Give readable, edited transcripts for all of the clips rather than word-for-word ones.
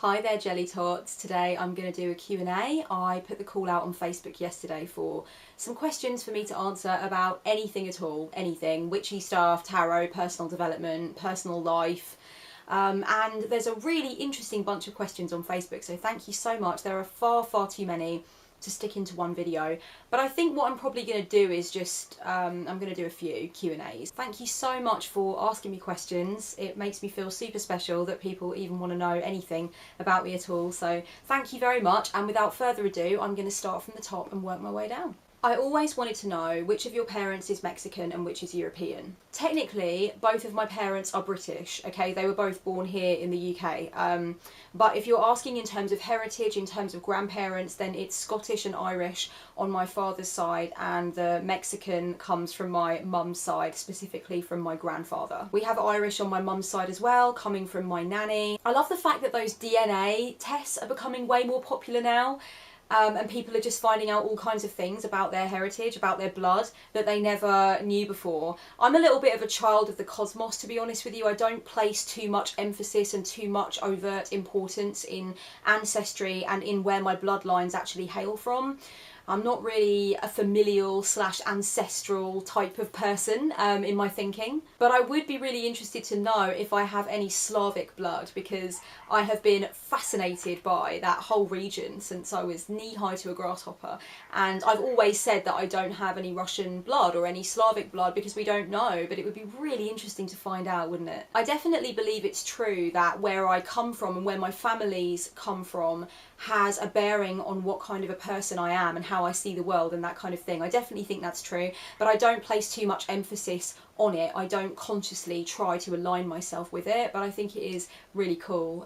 Hi there Jelly Tots. Today I'm going to do a Q&A. I put the call out on Facebook yesterday for some questions for me to answer about anything at all, anything, witchy stuff, tarot, personal development, personal life. And there's a really interesting bunch of questions on Facebook, so thank you so much. There are far too many to stick into one video, but I think what I'm probably going to do is just I'm going to do a few Q&As. Thank you so much for asking me questions. It makes me feel super special that people even want to know anything about me at all, so thank you very much. And without further ado, I'm going to start from the top and work my way down. I always wanted to know which of your parents is Mexican and which is European. Technically, both of my parents are British, okay? They were both born here in the UK. But if you're asking in terms of heritage, in terms of grandparents, then it's Scottish and Irish on my father's side, and the Mexican comes from my mum's side, specifically from my grandfather. We have Irish on my mum's side as well, coming from my nanny. I love the fact that those DNA tests are becoming way more popular now. And people are just finding out all kinds of things about their heritage, about their blood, that they never knew before. I'm a little bit of a child of the cosmos, to be honest with you. I don't place too much emphasis and too much overt importance in ancestry and in where my bloodlines actually hail from. I'm not really a familial / ancestral type of person in my thinking, but I would be really interested to know if I have any Slavic blood, because I have been fascinated by that whole region since I was knee-high to a grasshopper, and I've always said that I don't have any Russian blood or any Slavic blood because we don't know, but it would be really interesting to find out, wouldn't it? I definitely believe it's true that where I come from and where my families come from has a bearing on what kind of a person I am and how I see the world and that kind of thing. I definitely think that's true, but I don't place too much emphasis on it. I don't consciously try to align myself with it, but I think it is really cool.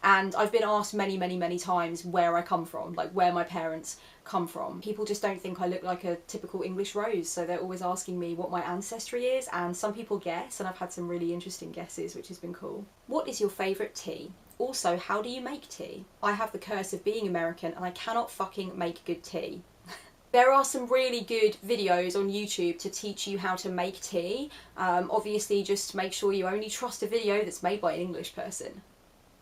And I've been asked many times where I come from, like where my parents come from. People just don't think I look like a typical English rose, so they're always asking me what my ancestry is, and some people guess, and I've had some really interesting guesses, which has been cool. What is your favourite tea? Also, how do you make tea? I have the curse of being American and I cannot fucking make good tea. There are some really good videos on YouTube to teach you how to make tea. Obviously, just make sure you only trust a video that's made by an English person.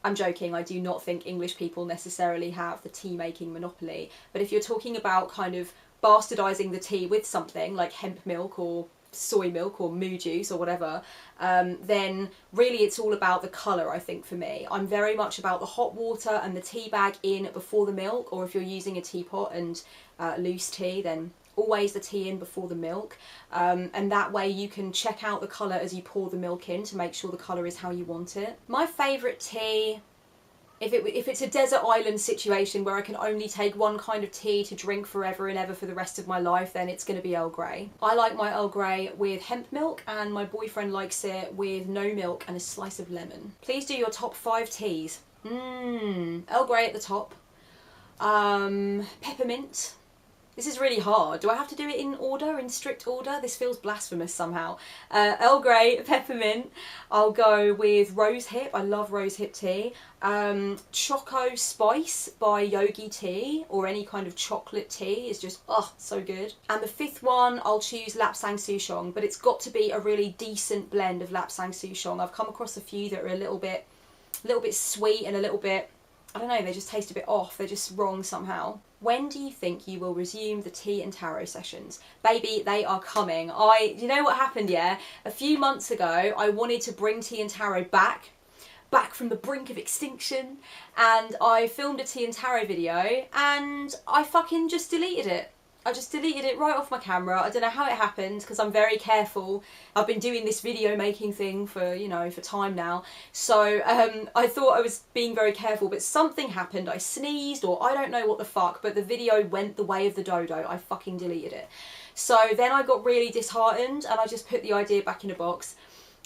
I'm joking, I do not think English people necessarily have the tea making monopoly, but if you're talking about kind of bastardising the tea with something like hemp milk or soy milk or moo juice or whatever, then really it's all about the colour, I think, for me. I'm very much about the hot water and the tea bag in before the milk, or if you're using a teapot and loose tea, then always the tea in before the milk, and that way you can check out the colour as you pour the milk in to make sure the colour is how you want it. My favourite tea, if it's a desert island situation where I can only take one kind of tea to drink forever and ever for the rest of my life, then it's going to be Earl Grey. I like my Earl Grey with hemp milk, and my boyfriend likes it with no milk and a slice of lemon. Please do your top 5 teas. Earl Grey at the top. Peppermint. This is really hard. Do I have to do it in order, in strict order? This feels blasphemous somehow. Earl Grey, peppermint. I'll go with rose hip. I love rose hip tea. Choco Spice by Yogi Tea, or any kind of chocolate tea is just, oh, so good. And the 5th one, I'll choose Lapsang Souchong, but it's got to be a really decent blend of Lapsang Souchong. I've come across a few that are a little bit sweet and a little bit, I don't know, they just taste a bit off. They're just wrong somehow. When do you think you will resume the tea and tarot sessions? Baby, they are coming. You know what happened, yeah? A few months ago, I wanted to bring tea and tarot back from the brink of extinction, and I filmed a tea and tarot video, and I fucking just deleted it. I just deleted it right off my camera. I don't know how it happened, because I'm very careful. I've been doing this video making thing for, you know, for time now. So I thought I was being very careful, but something happened. I sneezed, or I don't know what the fuck, but the video went the way of the dodo. I fucking deleted it. So then I got really disheartened, and I just put the idea back in a box.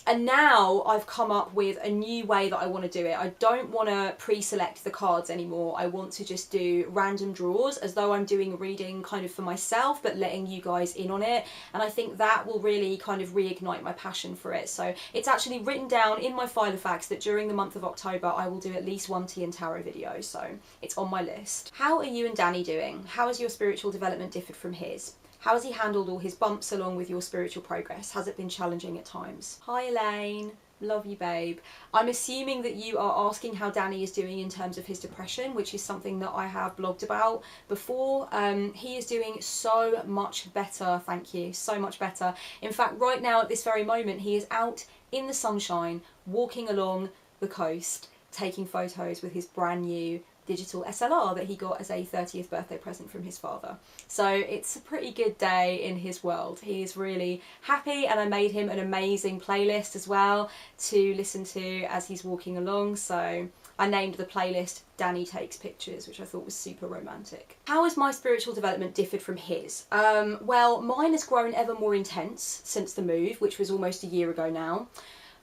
And now I've come up with a new way that I want to do it. I don't want to pre-select the cards anymore. I want to just do random draws as though I'm doing a reading kind of for myself, but letting you guys in on it. And I think that will really kind of reignite my passion for it. So it's actually written down in my file of facts that during the month of October, I will do at least one tea and tarot video. So it's on my list. How are you and Danny doing? How has your spiritual development differed from his? How has he handled all his bumps along with your spiritual progress? Has it been challenging at times? Hi Elaine. Love you, babe. I'm assuming that you are asking how Danny is doing in terms of his depression, which is something that I have blogged about before. He is doing so much better, thank you, so much better. In fact, right now at this very moment, he is out in the sunshine, walking along the coast, taking photos with his brand new digital SLR that he got as a 30th birthday present from his father. So it's a pretty good day in his world. He is really happy, and I made him an amazing playlist as well to listen to as he's walking along. So I named the playlist Danny Takes Pictures, which I thought was super romantic. How has my spiritual development differed from his? Well, mine has grown ever more intense since the move, which was almost a year ago now.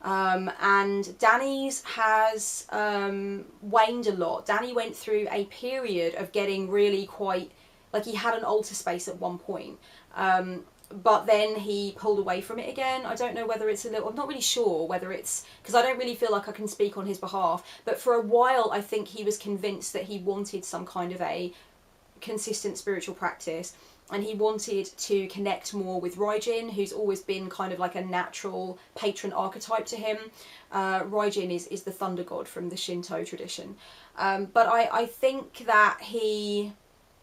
And Danny's has waned a lot. Danny went through a period of getting really quite, like, he had an altar space at one point, but then he pulled away from it again. I don't know whether it's a little, I'm not really sure whether it's, because I don't really feel like I can speak on his behalf, but for a while I think he was convinced that he wanted some kind of a consistent spiritual practice, and he wanted to connect more with Raijin, who's always been kind of like a natural patron archetype to him. Raijin is the thunder god from the Shinto tradition. But I think that he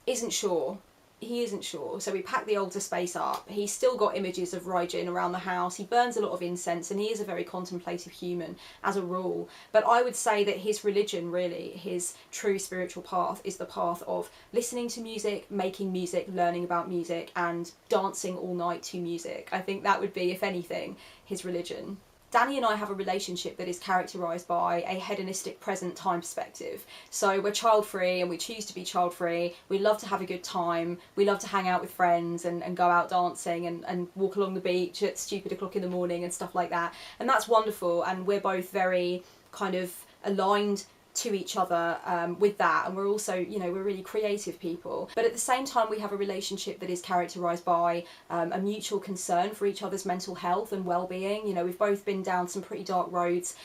isn't sure. He isn't sure. So we packed the altar space up. He's still got images of Raijin around the house. He burns a lot of incense, and he is a very contemplative human as a rule. But I would say that his religion, really, his true spiritual path, is the path of listening to music, making music, learning about music, and dancing all night to music. I think that would be, if anything, his religion. Danny and I have a relationship that is characterised by a hedonistic present time perspective. So we're child free, and we choose to be child free. We love to have a good time. We love to hang out with friends and go out dancing and walk along the beach at stupid o'clock in the morning and stuff like that. And that's wonderful. And we're both very kind of aligned to each other with that, and we're also, you know, we're really creative people, but at the same time we have a relationship that is characterized by a mutual concern for each other's mental health and well-being. You know, we've both been down some pretty dark roads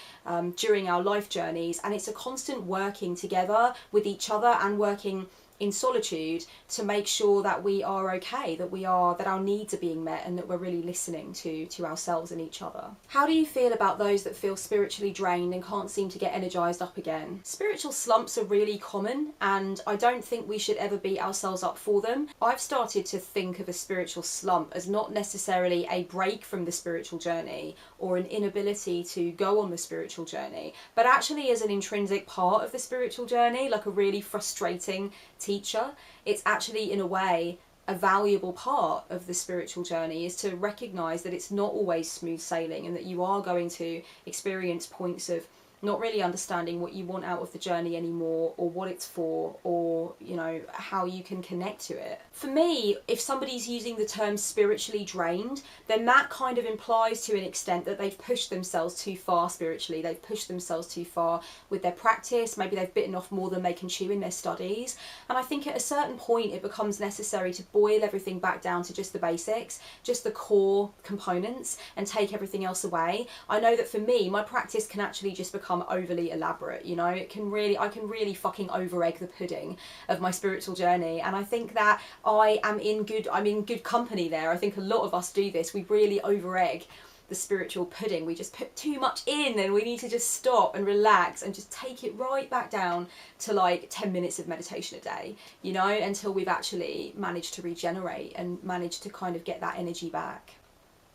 during our life journeys, and it's a constant working together with each other and working in solitude to make sure that we are okay, that our needs are being met, and that we're really listening to ourselves and each other. How do you feel about those that feel spiritually drained and can't seem to get energized up again? Spiritual slumps are really common, and I don't think we should ever beat ourselves up for them. I've started to think of a spiritual slump as not necessarily a break from the spiritual journey or an inability to go on the spiritual journey, but actually as an intrinsic part of the spiritual journey, like a really frustrating teacher. It's actually, in a way, a valuable part of the spiritual journey, is to recognise that it's not always smooth sailing, and that you are going to experience points of not really understanding what you want out of the journey anymore, or what it's for, or, you know, how you can connect to it. For me, if somebody's using the term spiritually drained, then that kind of implies to an extent that they've pushed themselves too far spiritually. They've pushed themselves too far with their practice. Maybe they've bitten off more than they can chew in their studies. And I think at a certain point it becomes necessary to boil everything back down to just the basics, just the core components, and take everything else away. I know that for me, my practice can actually just become overly elaborate, you know. I can really fucking over egg the pudding of my spiritual journey, and I think that I'm in good company there. I think a lot of us do this. We really over egg the spiritual pudding. We just put too much in, and we need to just stop and relax and just take it right back down to like 10 minutes of meditation a day, you know, until we've actually managed to regenerate and managed to kind of get that energy back.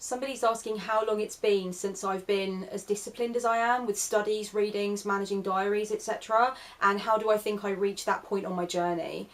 Somebody's asking how long it's been since I've been as disciplined as I am with studies, readings, managing diaries, etc. And how do I think I reached that point on my journey?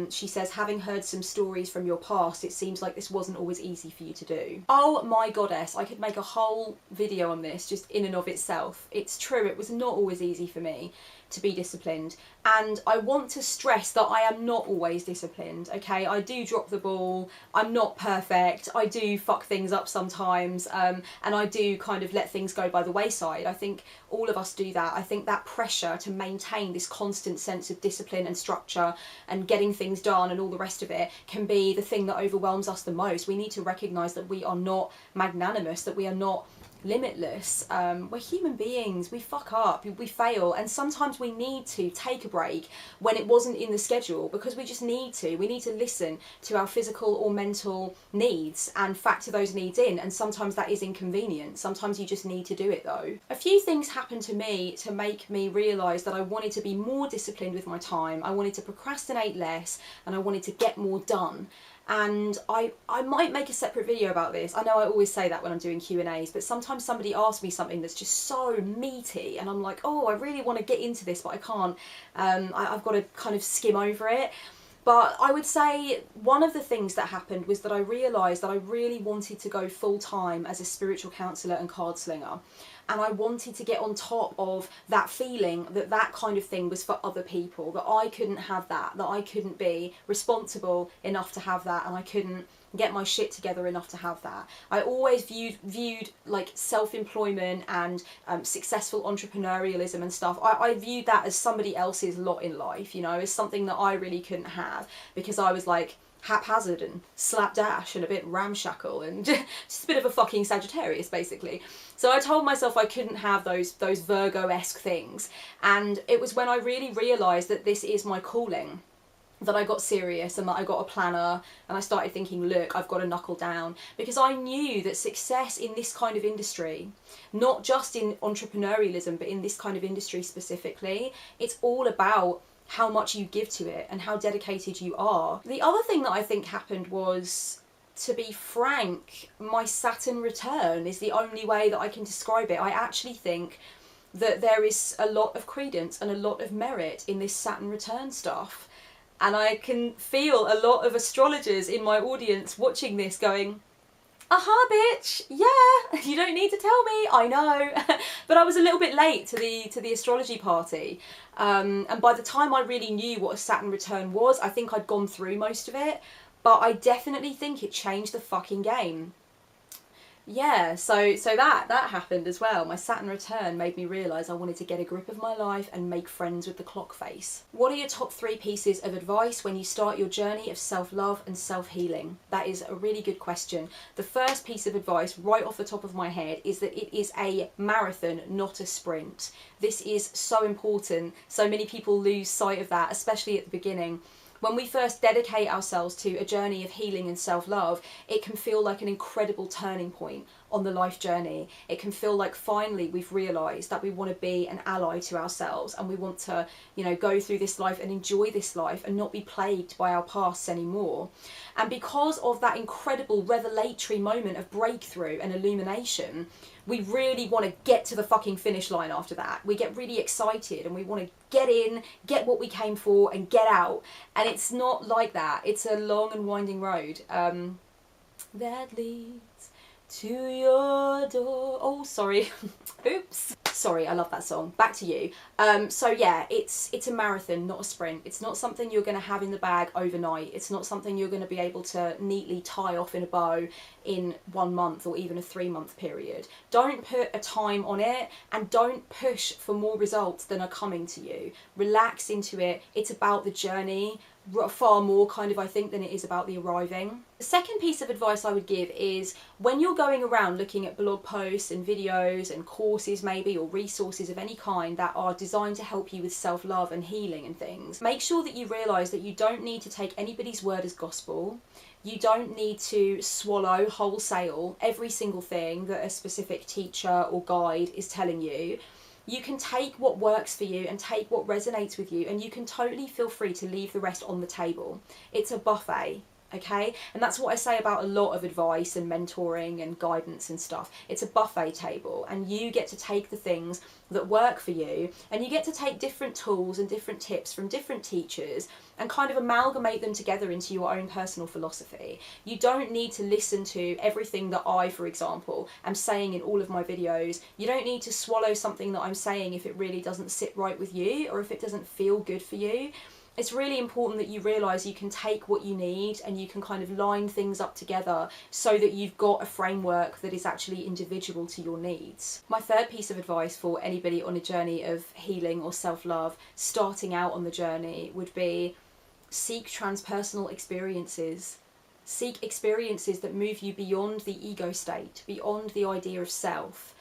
She says, having heard some stories from your past, it seems like this wasn't always easy for you to do. Oh my goddess, I could make a whole video on this just in and of itself. It's true, it was not always easy for me to be disciplined, and I want to stress that I am not always disciplined, okay? I do drop the ball, I'm not perfect, I do fuck things up sometimes, and I do kind of let things go by the wayside. I think all of us do that. I think that pressure to maintain this constant sense of discipline and structure and getting things done and all the rest of it can be the thing that overwhelms us the most. We need to recognise that we are not magnanimous, that we are not limitless. We're human beings, we fuck up, we fail, and sometimes we need to take a break when it wasn't in the schedule, because we just need to. We need to listen to our physical or mental needs and factor those needs in, and sometimes that is inconvenient. Sometimes you just need to do it though. A few things happened to me to make me realise that I wanted to be more disciplined with my time, I wanted to procrastinate less, and I wanted to get more done. And I might make a separate video about this. I know I always say that when I'm doing Q&As, but sometimes somebody asks me something that's just so meaty and I'm like, oh, I really want to get into this, but I can't. I've got to kind of skim over it. But I would say one of the things that happened was that I realised that I really wanted to go full time as a spiritual counsellor and card slinger. And I wanted to get on top of that feeling that that kind of thing was for other people, that I couldn't have that I couldn't be responsible enough to have that, and I couldn't get my shit together enough to have that. I always viewed like self-employment and successful entrepreneurialism and stuff, I viewed that as somebody else's lot in life, you know, as something that I really couldn't have, because I was like haphazard and slapdash and a bit ramshackle and just a bit of a fucking Sagittarius basically. So I told myself I couldn't have those Virgo-esque things, and it was when I really realised that this is my calling that I got serious and that I got a planner, and I started thinking, look, I've got to knuckle down, because I knew that success in this kind of industry, not just in entrepreneurialism but in this kind of industry specifically, it's all about how much you give to it and how dedicated you are. The other thing that I think happened was, to be frank, my Saturn return is the only way that I can describe it. I actually think that there is a lot of credence and a lot of merit in this Saturn return stuff. And I can feel a lot of astrologers in my audience watching this going, aha bitch, yeah, you don't need to tell me, I know. But I was a little bit late to the astrology party. And by the time I really knew what a Saturn return was, I think I'd gone through most of it. But I definitely think it changed the fucking game. Yeah, so that happened as well. My Saturn return made me realise I wanted to get a grip of my life and make friends with the clock face. What are your top 3 pieces of advice when you start your journey of self-love and self-healing? That is a really good question. The first piece of advice right off the top of my head is that it is a marathon, not a sprint. This is so important. So many people lose sight of that, especially at the beginning. When we first dedicate ourselves to a journey of healing and self-love, it can feel like an incredible turning point on the life journey. It can feel like finally we've realised that we want to be an ally to ourselves, and we want to, you know, go through this life and enjoy this life and not be plagued by our pasts anymore. And because of that incredible revelatory moment of breakthrough and illumination, we really want to get to the fucking finish line after that. We get really excited and we want to get in, get what we came for and get out. And it's not like that. It's a long and winding road that leads to your door. Oh, sorry. Oops. Sorry, I love that song. Back to you. So yeah, it's a marathon, not a sprint. It's not something you're going to have in the bag overnight. It's not something you're going to be able to neatly tie off in a bow in 1 month or even a 3-month period. Don't put a time on it, and don't push for more results than are coming to you. Relax into it. It's about the journey far more, kind of, I think, than it is about the arriving. The second piece of advice I would give is, when you're going around looking at blog posts and videos and courses maybe, or resources of any kind that are designed to help you with self-love and healing and things, make sure that you realise that you don't need to take anybody's word as gospel. You don't need to swallow wholesale every single thing that a specific teacher or guide is telling you. You can take what works for you and take what resonates with you, and you can totally feel free to leave the rest on the table. It's a buffet, okay? And that's what I say about a lot of advice and mentoring and guidance and stuff. It's a buffet table, and you get to take the things that work for you, and you get to take different tools and different tips from different teachers and kind of amalgamate them together into your own personal philosophy. You don't need to listen to everything that I, for example, am saying in all of my videos. You don't need to swallow something that I'm saying if it really doesn't sit right with you or if it doesn't feel good for you. It's really important that you realise you can take what you need and you can kind of line things up together so that you've got a framework that is actually individual to your needs. My third piece of advice for anybody on a journey of healing or self-love, starting out on the journey, would be seek transpersonal experiences. Seek experiences that move you beyond the ego state, beyond the idea of self.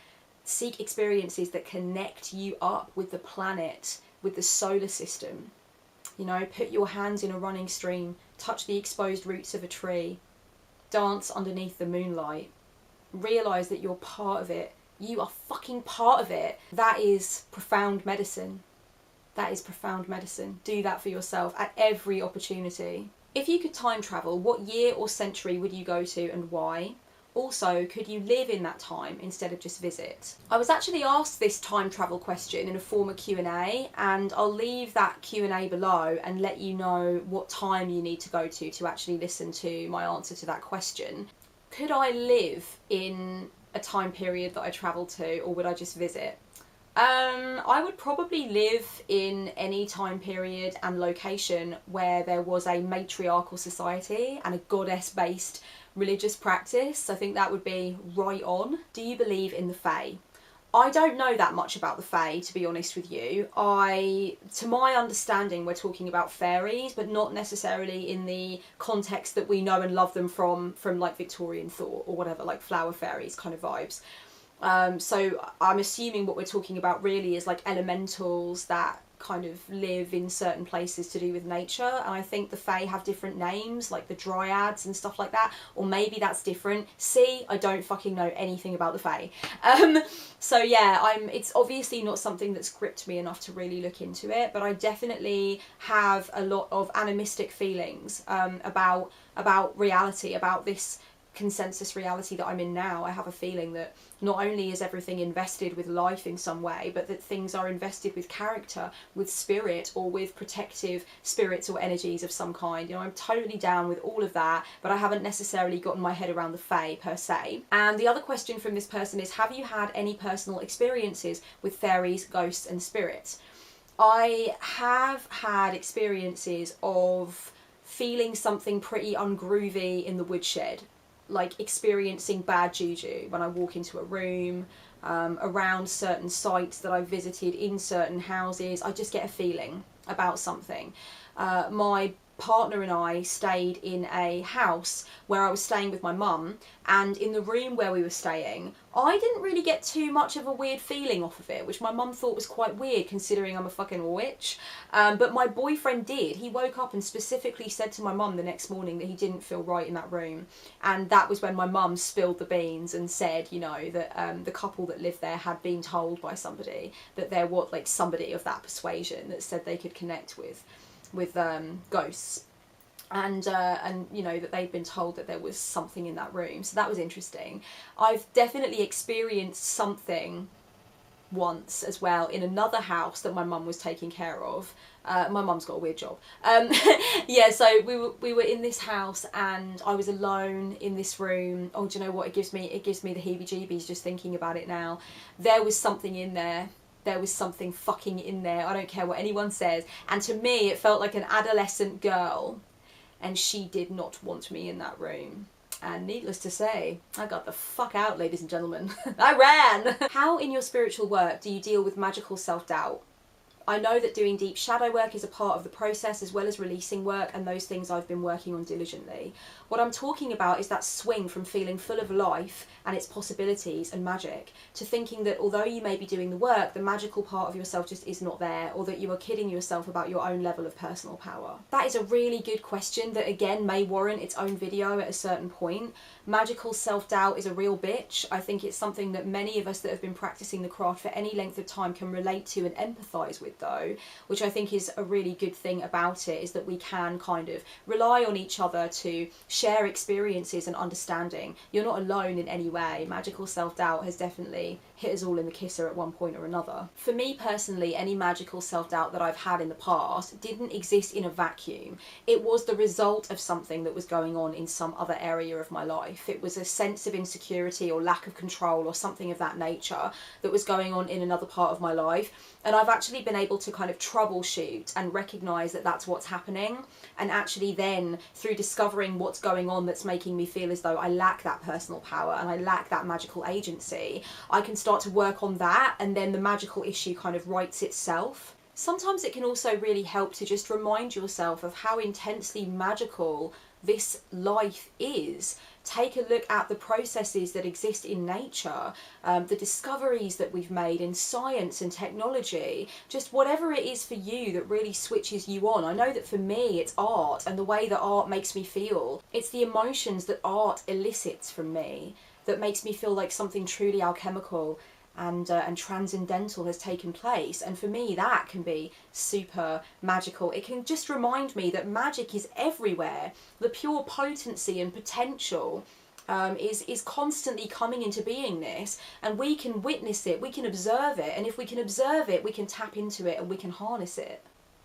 Seek experiences that connect you up with the planet, with the solar system. You know, put your hands in a running stream, touch the exposed roots of a tree, dance underneath the moonlight. Realise that you're part of it. You are fucking part of it. That is profound medicine. That is profound medicine. Do that for yourself at every opportunity. If you could time travel, what year or century would you go to and why? Also, could you live in that time instead of just visit? I was actually asked this time travel question in a former Q&A, and I'll leave that Q&A below and let you know what time you need to go to actually listen to my answer to that question. Could I live in a time period that I travel to, or would I just visit? I would probably live in any time period and location where there was a matriarchal society and a goddess-based religious practice. I think that would be right on. Do you believe in the Fae? I don't know that much about the Fae, to be honest with you. To my understanding, we're talking about fairies, but not necessarily in the context that we know and love them from like Victorian thought or whatever, like flower fairies kind of vibes. So I'm assuming what we're talking about really is like elementals that kind of live in certain places to do with nature, and I think the Fae have different names, like the dryads and stuff like that, or maybe that's different. See, I don't fucking know anything about the Fae. So yeah, it's obviously not something that's gripped me enough to really look into it, but I definitely have a lot of animistic feelings about reality, about this consensus reality that I'm in now. I have a feeling that not only is everything invested with life in some way, but that things are invested with character, with spirit, or with protective spirits or energies of some kind. You know, I'm totally down with all of that, but I haven't necessarily gotten my head around the Fae per se. And the other question from this person is, have you had any personal experiences with fairies, ghosts and spirits? I have had experiences of feeling something pretty ungroovy in the woodshed, like experiencing bad juju when I walk into a room, around certain sites that I've visited, in certain houses. I just get a feeling about something. My partner and I stayed in a house where I was staying with my mum, and in the room where we were staying, I didn't really get too much of a weird feeling off of it, which my mum thought was quite weird considering I'm a fucking witch. But my boyfriend did. He woke up and specifically said to my mum the next morning that he didn't feel right in that room, and that was when my mum spilled the beans and said, you know, that the couple that lived there had been told by somebody that there was like somebody of that persuasion that said they could connect with ghosts, and you know, that they'd been told that there was something in that room. So that was interesting. I've definitely experienced something once as well in another house that my mum was taking care of. My mum's got a weird job. Yeah, so we were in this house and I was alone in this room. Oh, do you know what? It gives me the heebie-jeebies just thinking about it now. There was something in there. There was something fucking in there. I don't care what anyone says. And to me, it felt like an adolescent girl, and she did not want me in that room. And needless to say, I got the fuck out, ladies and gentlemen. I ran! How in your spiritual work do you deal with magical self-doubt? I know that doing deep shadow work is a part of the process, as well as releasing work, and those things I've been working on diligently. What I'm talking about is that swing from feeling full of life and its possibilities and magic, to thinking that although you may be doing the work, the magical part of yourself just is not there, or that you are kidding yourself about your own level of personal power. That is a really good question that again may warrant its own video at a certain point. Magical self-doubt is a real bitch. I think it's something that many of us that have been practicing the craft for any length of time can relate to and empathise with though, which I think is a really good thing about it, is that we can kind of rely on each other to share experiences and understanding. You're not alone in any way. Magical self-doubt has definitely hit us all in the kisser at one point or another. For me personally, any magical self-doubt that I've had in the past didn't exist in a vacuum. It was the result of something that was going on in some other area of my life. It was a sense of insecurity or lack of control or something of that nature that was going on in another part of my life. And I've actually been able to kind of troubleshoot and recognise that that's what's happening. And actually then, through discovering what's going on that's making me feel as though I lack that personal power and I lack that magical agency, I can start to work on that, and then the magical issue kind of rights itself. Sometimes it can also really help to just remind yourself of how intensely magical this life is. Take a look at the processes that exist in nature, the discoveries that we've made in science and technology, just whatever it is for you that really switches you on. I know that for me it's art and the way that art makes me feel. It's the emotions that art elicits from me that makes me feel like something truly alchemical and transcendental has taken place. And for me that can be super magical. It can just remind me that magic is everywhere. The pure potency and potential is constantly coming into beingness, and we can witness it, we can observe it, and if we can observe it we can tap into it and we can harness it.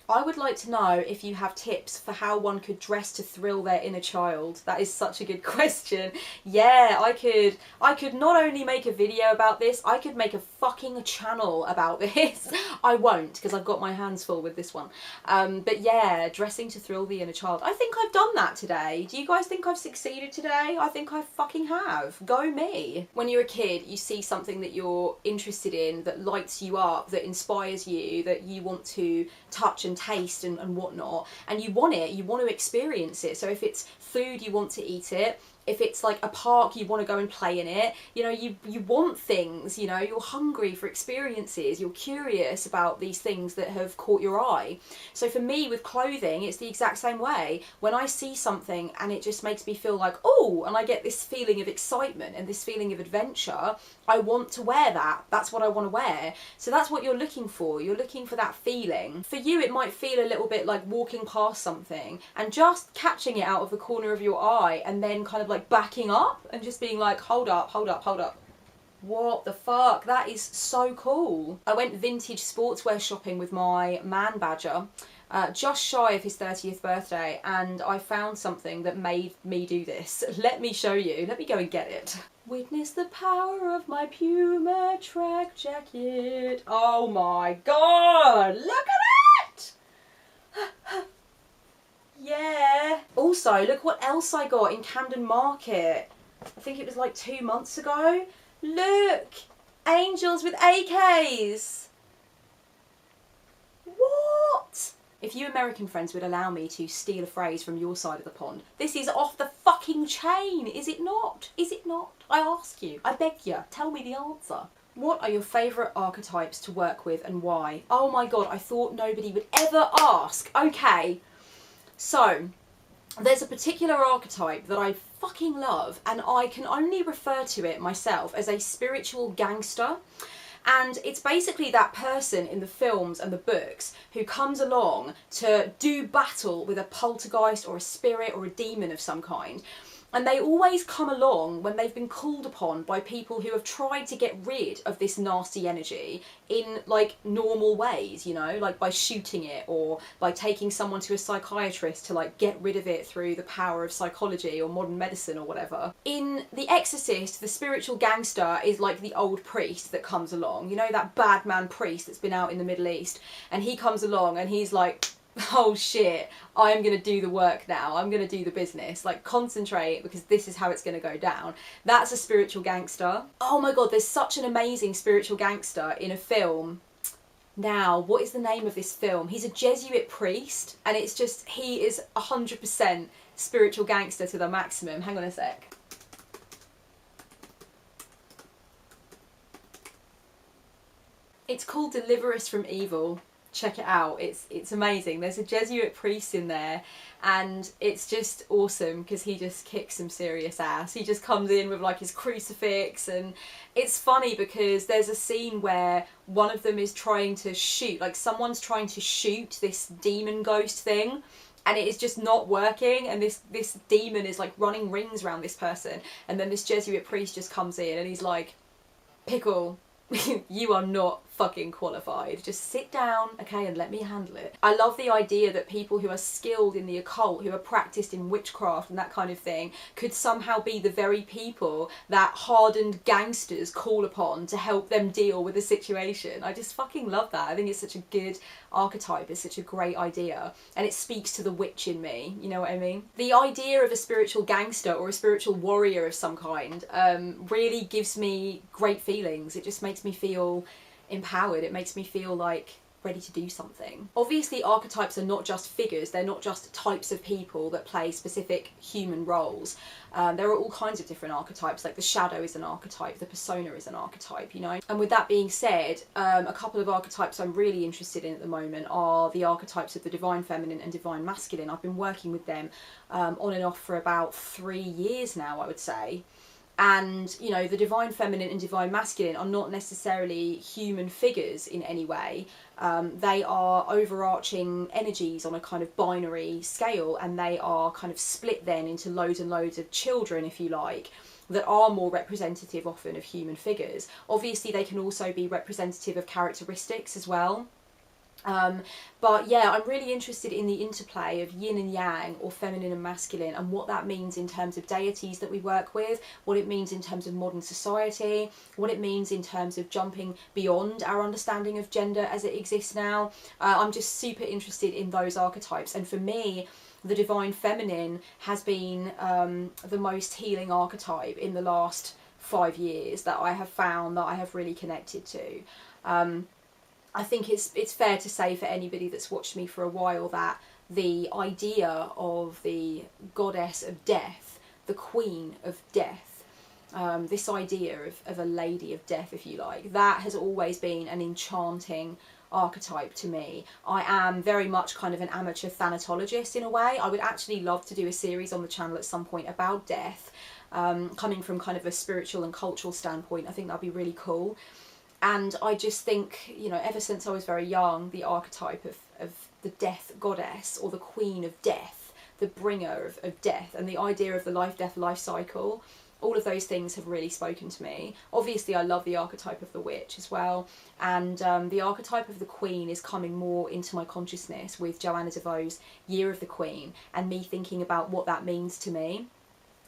I would like to know if you have tips for how one could dress to thrill their inner child. That is such a good question. Yeah, I could not only make a video about this, I could make a fucking channel about this. I won't, because I've got my hands full with this one. But yeah, dressing to thrill the inner child. I think I've done that today. Do you guys think I've succeeded today? I think I fucking have. Go me. When you're a kid, you see something that you're interested in, that lights you up, that inspires you, that you want to touch and taste and whatnot, and you want it, you want to experience it. So if it's food, you want to eat it. If it's like a park, you want to go and play in it. You know, you want things, you know, you're hungry for experiences, you're curious about these things that have caught your eye. So for me with clothing, it's the exact same way. When I see something and it just makes me feel like, oh, and I get this feeling of excitement and this feeling of adventure, I want to wear that. That's what I want to wear. So that's what you're looking for. You're looking for that feeling. For you, it might feel a little bit like walking past something and just catching it out of the corner of your eye and then kind of like backing up and just being like, hold up, hold up, hold up. What the fuck? That is so cool. I went vintage sportswear shopping with my man badger just shy of his 30th birthday, and I found something that made me do this. Let me show you. Let me go and get it. Witness the power of my Puma track jacket. Oh my god, look at it! Yeah. Also, look what else I got in Camden Market. I think it was like 2 months ago. Look! Angels with AKs! What? If you American friends would allow me to steal a phrase from your side of the pond, this is off the fucking chain, is it not? Is it not? I ask you, I beg you, tell me the answer. What are your favourite archetypes to work with and why? Oh my god, I thought nobody would ever ask. Okay, so there's a particular archetype that I fucking love, and I can only refer to it myself as a spiritual gangster. And it's basically that person in the films and the books who comes along to do battle with a poltergeist or a spirit or a demon of some kind. And they always come along when they've been called upon by people who have tried to get rid of this nasty energy in like normal ways, you know, like by shooting it or by taking someone to a psychiatrist to like get rid of it through the power of psychology or modern medicine or whatever. In The Exorcist, the spiritual gangster is like the old priest that comes along, you know, that bad man priest that's been out in the Middle East, and he comes along and he's like, oh shit, I'm gonna do the work now, I'm gonna do the business, like concentrate because this is how it's gonna go down. That's a spiritual gangster. Oh my god, there's such an amazing spiritual gangster in a film. Now, what is the name of this film? He's a Jesuit priest, and it's just, he is 100% spiritual gangster to the maximum. Hang on a sec. It's called Deliver Us from Evil. Check it out, it's amazing. There's a Jesuit priest in there and it's just awesome because he just kicks some serious ass. He just comes in with like his crucifix, and it's funny because there's a scene where one of them is trying to shoot, like someone's trying to shoot this demon ghost thing, and it is just not working, and this demon is like running rings around this person, and then this Jesuit priest just comes in and he's like, Pickle, you are not fucking qualified. Just sit down, okay, and let me handle it. I love the idea that people who are skilled in the occult, who are practiced in witchcraft and that kind of thing, could somehow be the very people that hardened gangsters call upon to help them deal with a situation. I just fucking love that. I think it's such a good archetype. It's such a great idea, and it speaks to the witch in me, you know what I mean? The idea of a spiritual gangster or a spiritual warrior of some kind really gives me great feelings. It just makes me feel empowered. It makes me feel like ready to do something. Obviously, archetypes are not just figures, they're not just types of people that play specific human roles. There are all kinds of different archetypes, like the shadow is an archetype, the persona is an archetype, you know. And with that being said, a couple of archetypes I'm really interested in at the moment are the archetypes of the divine feminine and divine masculine. I've been working with them on and off for about 3 years now, I would say. And, you know, the divine feminine and divine masculine are not necessarily human figures in any way. They are overarching energies on a kind of binary scale, and they are kind of split then into loads and loads of children, if you like, that are more representative often of human figures. Obviously, they can also be representative of characteristics as well. But yeah, I'm really interested in the interplay of yin and yang, or feminine and masculine, and what that means in terms of deities that we work with, what it means in terms of modern society, what it means in terms of jumping beyond our understanding of gender as it exists now. I'm just super interested in those archetypes, and for me, the divine feminine has been the most healing archetype in the last 5 years that I have found, that I have really connected to. I think it's fair to say for anybody that's watched me for a while that the idea of the goddess of death, the queen of death, this idea of a lady of death, if you like, that has always been an enchanting archetype to me. I am very much kind of an amateur thanatologist in a way. I would actually love to do a series on the channel at some point about death, coming from kind of a spiritual and cultural standpoint. I think that'd be really cool. And I just think, you know, ever since I was very young, the archetype of the death goddess, or the queen of death, the bringer of death, and the idea of the life-death life cycle, all of those things have really spoken to me. Obviously, I love the archetype of the witch as well. And the archetype of the queen is coming more into my consciousness with Joanna DeVoe's Year of the Queen, and me thinking about what that means to me.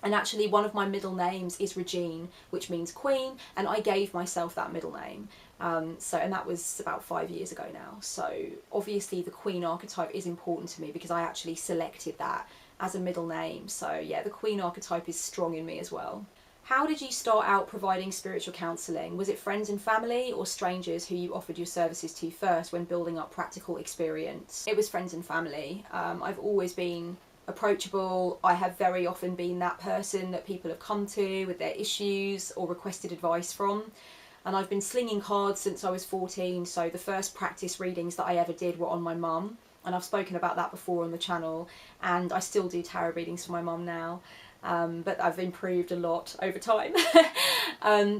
And actually, one of my middle names is Regine, which means queen, and I gave myself that middle name. And that was about 5 years ago now. So obviously the queen archetype is important to me because I actually selected that as a middle name. So yeah, the queen archetype is strong in me as well. How did you start out providing spiritual counselling? Was it friends and family, or strangers who you offered your services to first when building up practical experience? It was friends and family. I've always been approachable. I have very often been that person that people have come to with their issues or requested advice from. And I've been slinging cards since I was 14, so the first practice readings that I ever did were on my mum, and I've spoken about that before on the channel, and I still do tarot readings for my mum now. But I've improved a lot over time.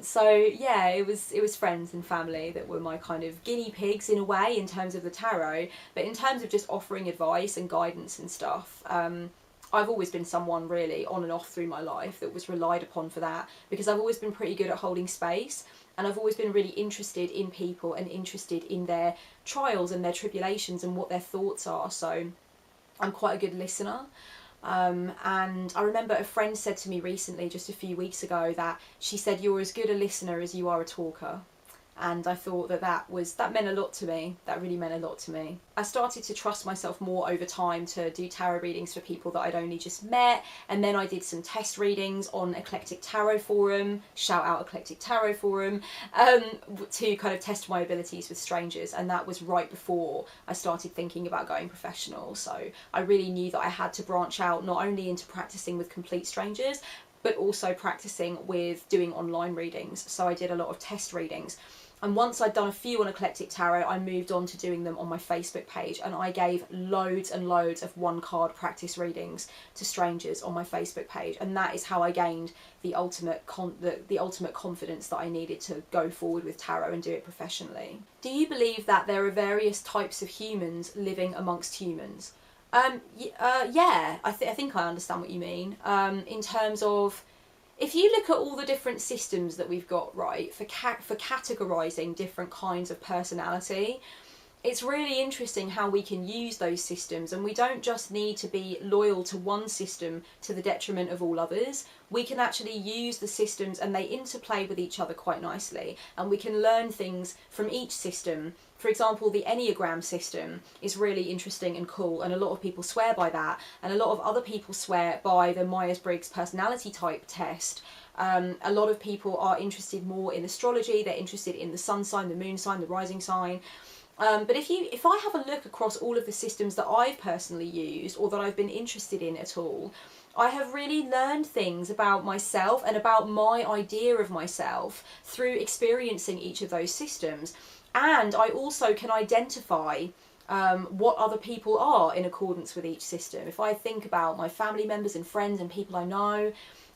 So yeah, it was friends and family that were my kind of guinea pigs in a way in terms of the tarot, but in terms of just offering advice and guidance and stuff, I've always been someone really on and off through my life that was relied upon for that, because I've always been pretty good at holding space, and I've always been really interested in people and interested in their trials and their tribulations and what their thoughts are, so I'm quite a good listener. And I remember a friend said to me recently, just a few weeks ago, that she said, "You're as good a listener as you are a talker." And I thought that meant a lot to me. That really meant a lot to me. I started to trust myself more over time to do tarot readings for people that I'd only just met, and then I did some test readings on Eclectic Tarot Forum, shout out Eclectic Tarot Forum, to kind of test my abilities with strangers, and that was right before I started thinking about going professional. So I really knew that I had to branch out not only into practicing with complete strangers, but also practicing with doing online readings. So I did a lot of test readings. And once I'd done a few on Eclectic Tarot, I moved on to doing them on my Facebook page, and I gave loads and loads of one-card practice readings to strangers on my Facebook page, and that is how I gained the ultimate confidence that I needed to go forward with tarot and do it professionally. Do you believe that there are various types of humans living amongst humans? Yeah, I think I understand what you mean. In terms of, if you look at all the different systems that we've got, right, for categorising different kinds of personality, it's really interesting how we can use those systems, and we don't just need to be loyal to one system to the detriment of all others. We can actually use the systems, and they interplay with each other quite nicely, and we can learn things from each system. For example, the Enneagram system is really interesting and cool, and a lot of people swear by that, and a lot of other people swear by the Myers-Briggs personality type test. A lot of people are interested more in astrology, they're interested in the sun sign, the moon sign, the rising sign. But if I have a look across all of the systems that I've personally used or that I've been interested in at all, I have really learned things about myself and about my idea of myself through experiencing each of those systems. And I also can identify what other people are in accordance with each system. If I think about my family members and friends and people I know,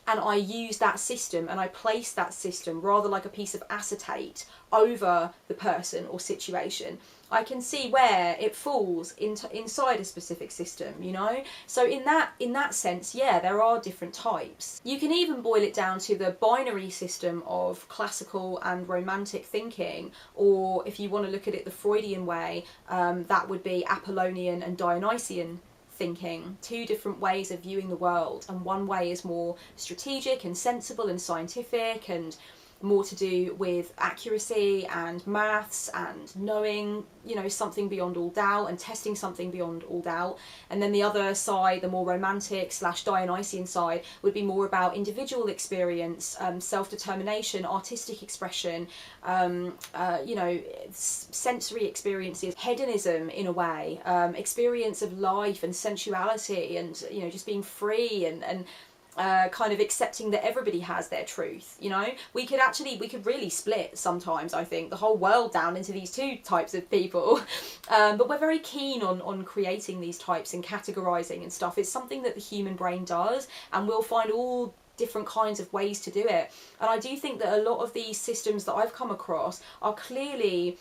and I use that system and I place that system rather like a piece of acetate over the person or situation, I can see where it falls inside a specific system, you know? So in that sense, yeah, there are different types. You can even boil it down to the binary system of classical and romantic thinking, or if you want to look at it the Freudian way, that would be Apollonian and Dionysian thinking. Two different ways of viewing the world, and one way is more strategic and sensible and scientific and more to do with accuracy and maths and knowing, you know, something beyond all doubt and testing something beyond all doubt. And then the other side, the more romantic / Dionysian side, would be more about individual experience, self-determination, artistic expression, you know, sensory experiences, hedonism in a way, experience of life and sensuality, and, you know, just being free and kind of accepting that everybody has their truth. You know, we could really split sometimes, I think, the whole world down into these two types of people. But we're very keen on creating these types and categorizing and stuff. It's something that the human brain does, and we'll find all different kinds of ways to do it. And I do think that a lot of these systems that I've come across are clearly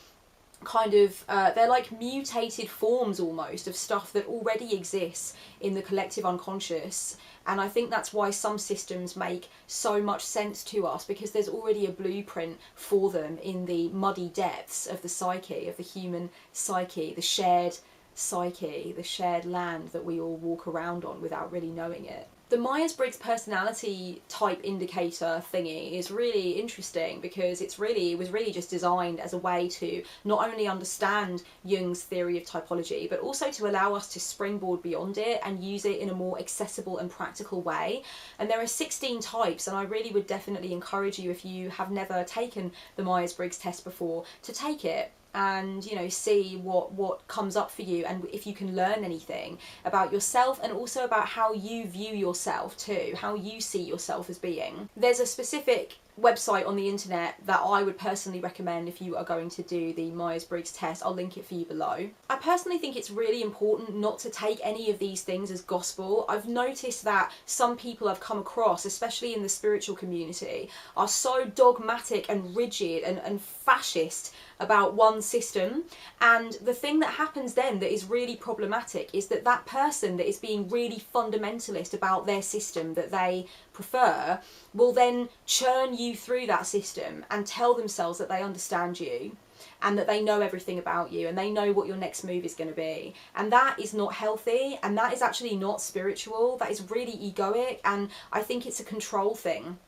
kind of they're like mutated forms almost of stuff that already exists in the collective unconscious. And I think that's why some systems make so much sense to us, because there's already a blueprint for them in the muddy depths of the psyche, of the human psyche, the shared psyche, the shared land that we all walk around on without really knowing it. The Myers-Briggs personality type indicator thingy is really interesting, because it was really just designed as a way to not only understand Jung's theory of typology, but also to allow us to springboard beyond it and use it in a more accessible and practical way. And there are 16 types, and I really would definitely encourage you, if you have never taken the Myers-Briggs test before, to take it and, you know, see what comes up for you, and if you can learn anything about yourself, and also about how you view yourself too, how you see yourself as being. There's a specific website on the internet that I would personally recommend if you are going to do the Myers-Briggs test. I'll link it for you below. I personally think it's really important not to take any of these things as gospel. I've noticed that some people I've come across, especially in the spiritual community, are so dogmatic and rigid and fascist about one system, and the thing that happens then that is really problematic is that that person that is being really fundamentalist about their system that they prefer will then churn you through that system and tell themselves that they understand you and that they know everything about you and they know what your next move is going to be. And that is not healthy, and that is actually not spiritual. That is really egoic, and I think it's a control thing.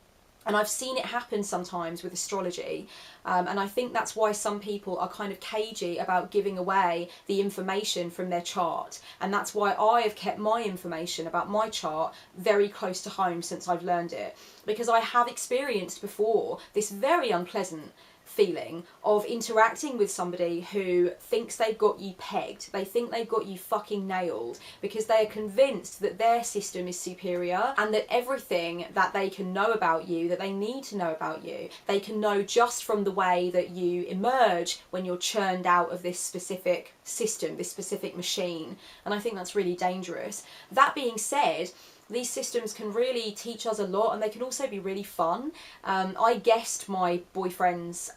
And I've seen it happen sometimes with astrology, and I think that's why some people are kind of cagey about giving away the information from their chart, and that's why I have kept my information about my chart very close to home since I've learned it, because I have experienced before this very unpleasant feeling of interacting with somebody who thinks they've got you pegged. They think they've got you fucking nailed, because they are convinced that their system is superior and that everything that they can know about you, that they need to know about you, they can know just from the way that you emerge when you're churned out of this specific system, this specific machine. And I think that's really dangerous. That being said, these systems can really teach us a lot, and they can also be really fun. I guessed my boyfriend's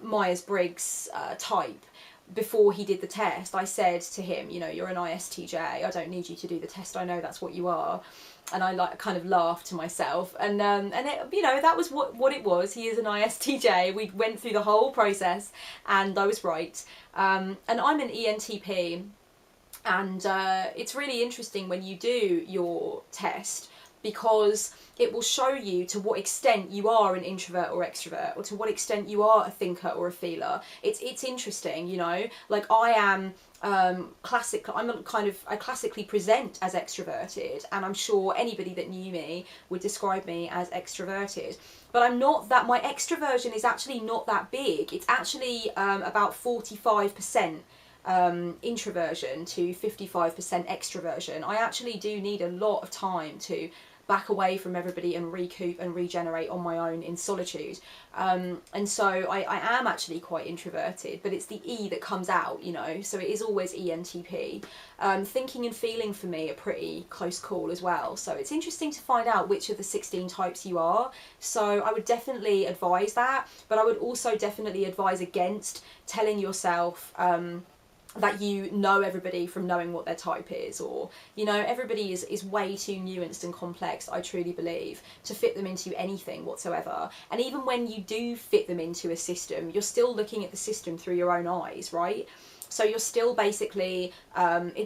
Myers-Briggs type before he did the test. I said to him, you know, you're an ISTJ, I don't need you to do the test, I know that's what you are. And I kind of laughed to myself, and it, you know, that was what it was. He is an ISTJ. We went through the whole process and I was right. And I'm an ENTP. And it's really interesting when you do your test, because it will show you to what extent you are an introvert or extrovert, or to what extent you are a thinker or a feeler. It's interesting, you know, like I am I classically present as extroverted, and I'm sure anybody that knew me would describe me as extroverted, but I'm not that. My extroversion is actually not that big. It's actually about 45% introversion to 55% extroversion. I actually do need a lot of time to back away from everybody and recoup and regenerate on my own in solitude. And so I am actually quite introverted, but it's the E that comes out, you know, so it is always ENTP. Thinking and feeling for me are pretty close call as well. So it's interesting to find out which of the 16 types you are. So I would definitely advise that, but I would also definitely advise against telling yourself that you know everybody from knowing what their type is, or, you know, everybody is way too nuanced and complex, I truly believe, to fit them into anything whatsoever. And even when you do fit them into a system, you're still looking at the system through your own eyes, right? So you're still basically,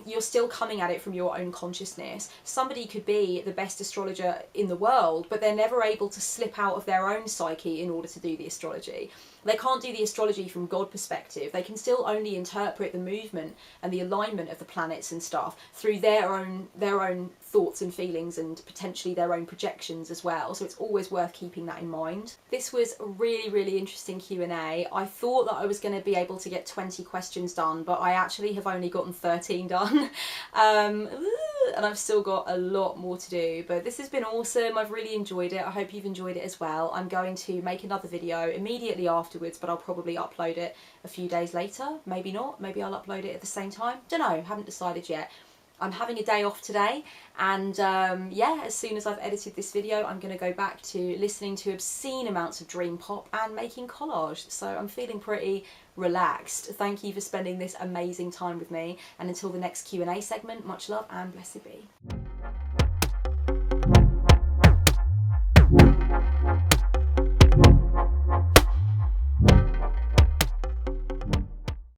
you're still coming at it from your own consciousness. Somebody could be the best astrologer in the world, but they're never able to slip out of their own psyche in order to do the astrology. They can't do the astrology from God perspective. They can still only interpret the movement and the alignment of the planets and stuff through their own thoughts and feelings, and potentially their own projections as well. So it's always worth keeping that in mind. This was a really, really interesting Q&A. I thought that I was going to be able to get 20 questions done, but I actually have only gotten 13 done. And I've still got a lot more to do, but this has been awesome. I've really enjoyed it. I hope you've enjoyed it as well. I'm going to make another video immediately afterwards, but I'll probably upload it a few days later. Maybe not. Maybe I'll upload it at the same time. Don't know. Haven't decided yet. I'm having a day off today, and yeah, as soon as I've edited this video, I'm going to go back to listening to obscene amounts of dream pop and making collage. So I'm feeling pretty relaxed. Thank you for spending this amazing time with me, and until the next Q&A segment, much love and blessed be.